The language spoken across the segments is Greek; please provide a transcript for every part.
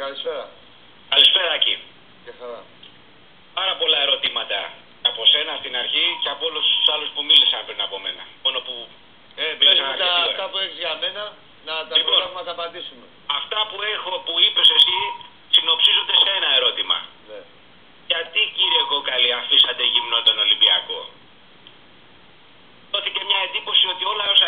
καλησπέρα. Καλησπέρα, Άκη. Και χαρά. Πάρα πολλά ερωτήματα από σένα στην αρχή και από όλους τους άλλους που μίλησαν πριν από μένα. Μόνο που Πες μου αυτά που έχεις για μένα, να τα προλάβουμε να τα απαντήσουμε. Αυτά που είπες εσύ συνοψίζονται σε ένα ερώτημα. Ναι. Γιατί, κύριε Κόκαλη, αφήσατε γυμνό τον Ολυμπιακό? Δόθηκε μια εντύπωση ότι όλα όσα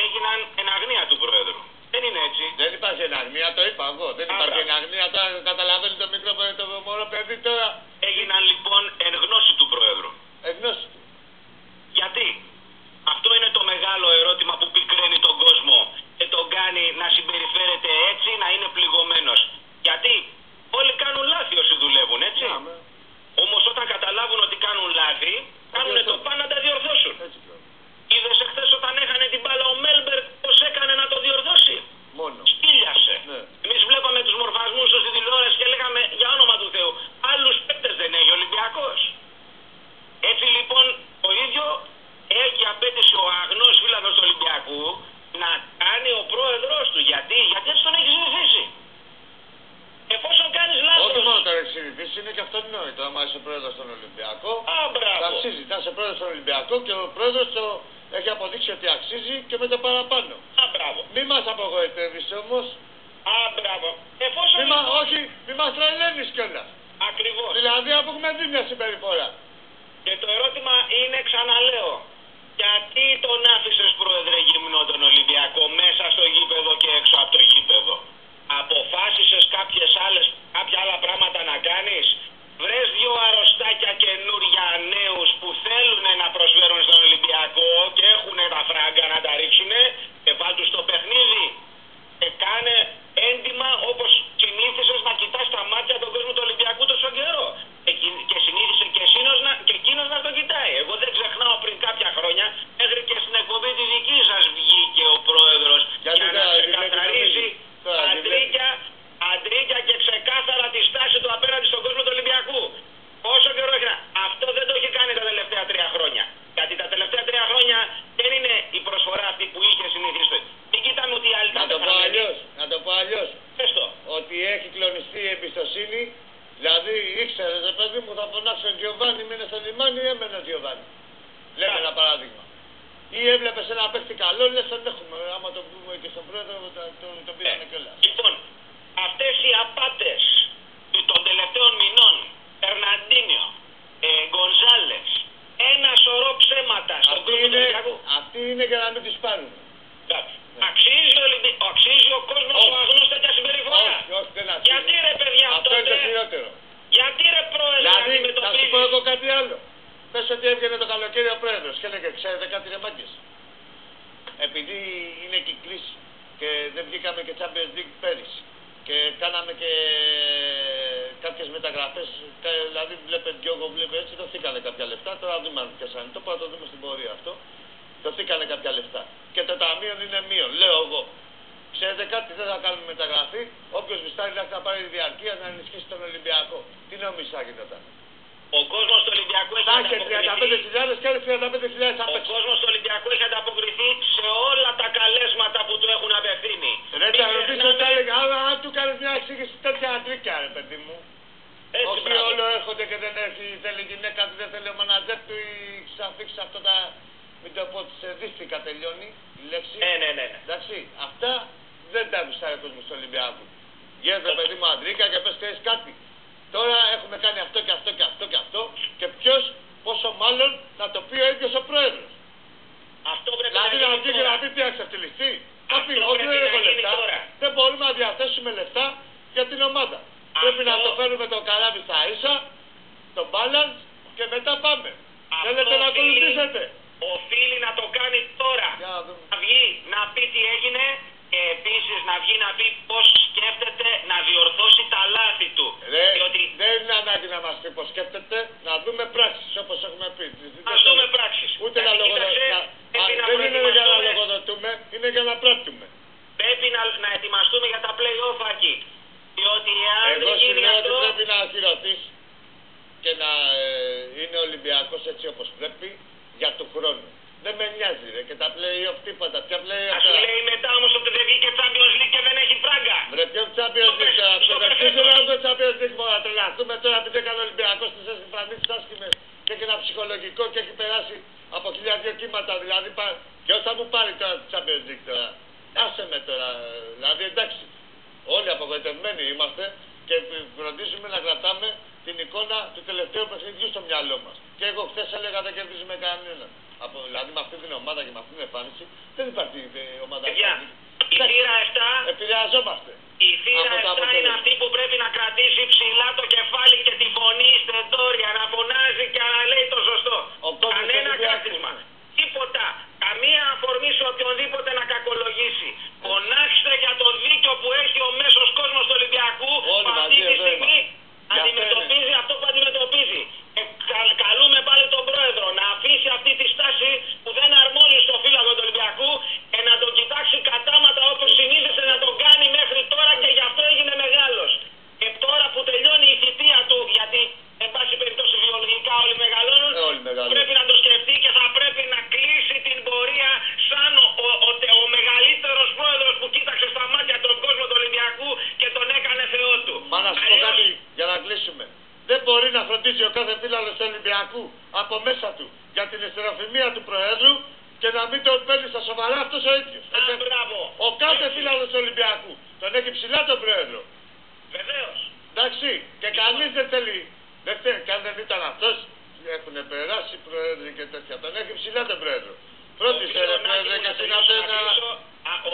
έγιναν εν αγνία του Πρόεδρου. Δεν είναι έτσι. Δεν υπάρχει εν αγνία, το είπα εγώ. Δεν υπάρχει εν αγνία. Τώρα καταλαβαίνει το μικρό το μωρό παιδί τώρα. Έγιναν λοιπόν εν γνώση του Πρόεδρου. Εν γνώση του. Γιατί? Αυτό είναι το μεγάλο ερώτημα που πικραίνει τον κόσμο και τον κάνει να συμπεριφέρεται έτσι, να είναι πληγωμένος. Γιατί όλοι κάνουν λάθη όσοι δουλεύουν, έτσι. Όμως όταν καταλάβουν ότι κάνουν λάθη, κάνουν το πάνω να τα διορθώσουν. Είδες εχθές όταν έχανε την μπάλα ο Μέλμπερτ πως έκανε να το διορθώσει? Μόνο. Σκύλιασε. Ναι. Εμείς βλέπαμε τους μορφασμούς στη τηλεόραση και λέγαμε για όνομα του Θεού, άλλους παίκτες δεν έχει ο Ολυμπιακός. Έτσι λοιπόν το ίδιο έχει απέτηση ο αγνός φίλαθλος του Ολυμπιακού να κάνει ο πρόεδρος του. Γιατί έτσι τον έχει συνηθίσει. Εφόσον κάνεις λάθος. Όχι μόνο τώρα έχει συνηθίσει, είναι και αυτονόητο. Άμα είσαι πρόεδρος στον Ολυμπιακό, θα αξίζει. Θα είσαι πρόεδρος στον Ολυμπιακό και ο πρόεδρος το έχει αποδείξει ότι αξίζει και με το παραπάνω. Μη μας απογοητεύεις όμως. Εφόσον. Όχι, μη μας τρελαίνεις κιόλας. Ακριβώς. Δηλαδή αφού έχουμε δει μια συμπεριφορά. Και το ερώτημα είναι, ξαναλέω, γιατί τον άφησες, πρόεδρε, γυμνό τον Ολυμπιακό μέσα στο γήπεδο και έξω από το γήπεδο? Αποφάσισες κάποια άλλα πράγματα να κάνεις? Βρες δύο αρρωστάκια καινούρια νέους που θέλουν να προσφέρουν στον Ολυμπιακό και έχουν τα φράγκα να τα ρίξουνε και βάλ' τους στο παιχνίδι και κάνε έντιμα όπως συνήθισες να κοιτάς τα μάτια τον κόσμο του Ολυμπιακού τόσο καιρό και συνήθισε και εκείνος να το κοιτάει. Εγώ δεν ξεχνάω πριν κάποια χρόνια μέχρι και στην εκπομπή τη δική σας βγήκε ο πρόεδρος για να ξεκαθαρίσει αντρίκια και ξεκάθαρα τη στάση του απέναντι στον κόσμο του Ολυμπιακού. Πόσο καιρό έχει αυτό δεν το έχει κάνει τα τελευταία 3 χρόνια. Γιατί τα τελευταία 3 χρόνια δεν είναι η προσφορά αυτή που είχε συνηθίσει. Μην κοιτάμε ότι οι άλλοι να το πω αλλιώς. Ότι έχει κλονιστεί η εμπιστοσύνη. Δηλαδή ήξερε, παιδί μου, θα φωνάξω τον Γιωβάνι, μείνε στο λιμάνι ή έμενε ο Γιωβάνι. Λέμε ένα παράδειγμα. Ή έβλεπες ένα παίχτη καλό, λες τον έχουμε. Άμα το πούμε και στον πρόεδρο, το πήραμε κιόλας. Λοιπόν, αυτές οι απάτες των τελευταίων μηνών, Φερναντίνιο, Γκονζάλες, ένα σωρό ψέματα στον κόσμο του Ολυμπιακού. Αυτοί είναι για να μην τις πάρουν. Αξίζει ο κόσμος ο αγνός τέτοια συμπεριφορά? Όχι, δεν αξίζει. Γιατί ρε παιδιά αυτό είναι το χειρότερο. Γιατί ρε πρόεδρε δηλαδή, αντιμετωπίζεις? θα σου πω εγώ κάτι άλλο. Πες ότι έβγαινε το καλοκαίρι ο πρόεδρος και έλεγε, ξέρετε κάτι ρε μάγκες. Επειδή είναι κυκλής και δεν βγήκαμε και Champions League πέρυσι και κάναμε και κάποιες μεταγραφές, δηλαδή βλέπε Διόγκο, βλέπε έτσι, δοθήκανε κάποια λεφτά, τώρα δεν μ' πιάσανε το, θα το δούμε στην πορεία αυτό. Δοθήκανε κάποια λεφτά. Και το ταμείο είναι μείον, λέω εγώ. Ξέρετε κάτι, δεν θα κάνουμε μεταγραφή. Όποιος μισθάρει θα πάρει διαρκεία να ενισχύσει τον Ολυμπιακό. Τι νομίζεις θα γινόταν? Ο κόσμος του Ολυμπιακού έχει ανταποκριθεί. 35.000 και άλλοι 35.000 θα παίξουν. Ο κόσμος του Ολυμπιακού έχει ανταποκριθεί σε όλα τα καλέσματα που του έχουν απευθύνει. Ρε, θα ρωτήσω τι έλεγα. Αν του κάνεις μια εξήγηση τέτοια αντρίκια, ρε παιδί μου. Όχι όλο έρχονται και δεν έρχει, θέλει γυναίκα του, δεν θέλει ο μανατζέρ του ή ξαφίξει αυτό τα. Μην το πω ότι σε δίστηκα τελειώνει η λέξη. Ναι. Εντάξει, αυτά δεν τα γουστάρει ο κόσμος του Ολυμπιακού. Γίνεται παιδί μου αντρίκα και πες ξέρεις κάτι. Τώρα έχουμε κάνει αυτό και αυτό και αυτό και αυτό και ποιος, πόσο μάλλον να το πει ο ίδιος ο πρόεδρος. Αυτό πρέπει δηλαδή να βγει και να πει τι αξιευτηλιστεί. Θα πει όχι δεν έχω λεφτά, δεν μπορούμε να διαθέσουμε λεφτά για την ομάδα. Πρέπει να το φέρουμε το καράβι στα ίσα, το balance και μετά πάμε. Θέλετε να ακολουθήσετε? Οφείλει να το κάνει τώρα. Να βγει να πει τι έγινε και επίσης να βγει να πει πώς σκέφτεται να διορθώσει τα λάθη του. Διότι δεν είναι ανάγκη να μας πει πώς σκέφτεται, να δούμε πράξεις όπως έχουμε πει. Να δούμε πράξεις. Ούτε να λογοδοτούμε. Δεν είναι για να λογοδοτούμε, είναι για να πράττουμε. Πρέπει να ετοιμαστούμε για τα play-off εκεί. Διότι εάν δεν γίνει αυτό... Εγώ πρέπει να ακυρωθείς και να είναι Ολυμπιακός έτσι όπως πρέπει για του χρόνου. Δεν με νοιάζει ρε και τα play-off τίποτα. Ποια play-off? Ας σου λέει μετά όμως ότι δεν βγήκε Champions League και δεν έχει φράγκα. Βρε ποιον Champions League τώρα. Ψευδεστίζουμε να το Champions League μόνο. Τρελαθούμε τώρα επειδή έκανε ο Ολυμπιακός στις εμφανίσεις άσχημες και έχει ένα ψυχολογικό και έχει περάσει από 1002 κύματα. Δηλαδή, ποιος θα μου πάρει τώρα το Champions League τώρα. Άσε με τώρα. Δηλαδή, εντάξει. Όλοι απογοητευμένοι είμαστε και φροντίζουμε να κρατάμε την εικόνα του τελευταίου παιχνιδιού στο μυαλό μας. Και εγώ χθες έλεγα δεν κερδίζουμε κανέναν. Δηλαδή με αυτή την ομάδα και με αυτή την εμφάνιση δεν υπάρχει ομάδα. Η θύρα 7 επηρεαζόμαστε. Η θύρα 7 είναι αυτή που πρέπει να κρατήσει ψηλά το κεφάλι και τη φωνή στεντόρια, να φωνάζει και να λέει το σωστό. Κανένα κράτησμα. Τίποτα. Καμία αφορμή σε οποιονδήποτε να κακολογήσει. Φωνάξτε για το δίκιο που έχει ο μέσος κόσμος του Ολυμπιακού που αυτή τη στιγμή αντιμετωπίζει αυτό που αντιμετωπίζει. Καλούμε πάλι τον πρόεδρο να αφήσει αυτή τη στάση που δεν αρμόζει στο φύλακο του Ολυμπιακού και να τον κοιτάξει κατάματα όπως συνήθισε να τον κάνει μέχρι τώρα και γι' αυτό έγινε μεγάλος. Και τώρα που τελειώνει η θητεία του, γιατί εν πάση περιπτώσει βιολογικά όλοι μεγαλώνουν, πρέπει να το σκεφτεί και θα πρέπει να κλείσει την πορεία σαν ο μεγαλύτερος πρόεδρος που κοίταξε στα μάτια τον κόσμο του Ολυμπιακού και τον έκανε θεό του. Μα να σου πω κάτι για να κλείσουμε. Δεν μπορεί να φροντίζει ο κάθε φύλαλος του Ολυμπιακού από μέσα του για την ιστεροφημία του Προέδρου και να μην τον παίρνει στα σοβαρά αυτός ο ίδιος. Ο κάθε φύλαλος του Ολυμπιακού τον έχει ψηλά τον Πρόεδρο. Βεβαίως. Εντάξει, και κανείς δεν θέλει. Και αν δεν ήταν αυτός, έχουν περάσει Πρόεδροι και τέτοια. Τον έχει ψηλά τον Πρόεδρο. Φρόντισε ρε Πρόεδρε και εσύ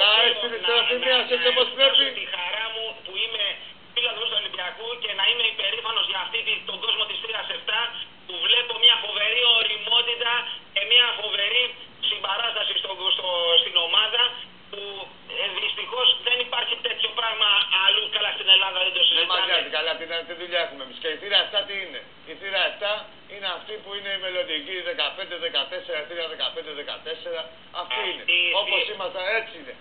να έχει την ιστεροφημία έτσι όπως πρέπει. Τη χαρά μου που είμαι φύλαδος του Ολυμπιακού και να είμαι υπερήφανος για αυτή τον κόσμο της θύρας 7 που βλέπω μια φοβερή ωριμότητα και μια φοβερή συμπαράσταση στην ομάδα που δυστυχώς δεν υπάρχει τέτοιο πράγμα αλλού. Καλά στην Ελλάδα δεν το συζητάμε. Δεν μας νοιάζει καλά τι δουλειά έχουμε εμείς. Και η θύρα 7 τι είναι? Η θύρα 7 είναι αυτή που είναι η μελλοντική 15-14, θύρα 15-14. Αυτή είναι. Όπως είμαστε έτσι είναι.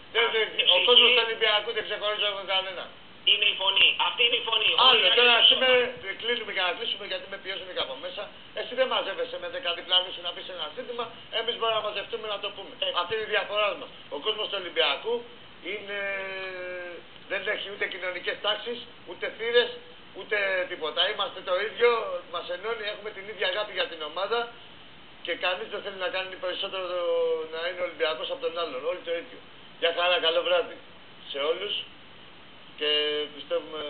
Ο κόσμος του Ολυμπιακού δεν ξεχωρίζει από κανένα. Είναι η φωνή. Αυτή είναι η φωνή. Άλλο τώρα σήμερα κλείνουμε και να κλείσουμε γιατί με πιέζουν και από μέσα. Εσύ δεν μαζεύεσαι με 10 διπλανούς σου να πεις ένα σύνθημα. Εμείς μπορούμε να μαζευτούμε να το πούμε. Αυτή είναι η διαφορά μας. Ο κόσμος του Ολυμπιακού δεν έχει ούτε κοινωνικές τάξεις, ούτε θύρες, ούτε τίποτα. Είμαστε το ίδιο, μας ενώνει, έχουμε την ίδια αγάπη για την ομάδα και κανείς δεν θέλει να κάνει περισσότερο να είναι Ολυμπιακός από τον άλλον. Όλοι το ίδιο. Για χαρά, καλό βράδυ σε όλους. Και πιστεύουμε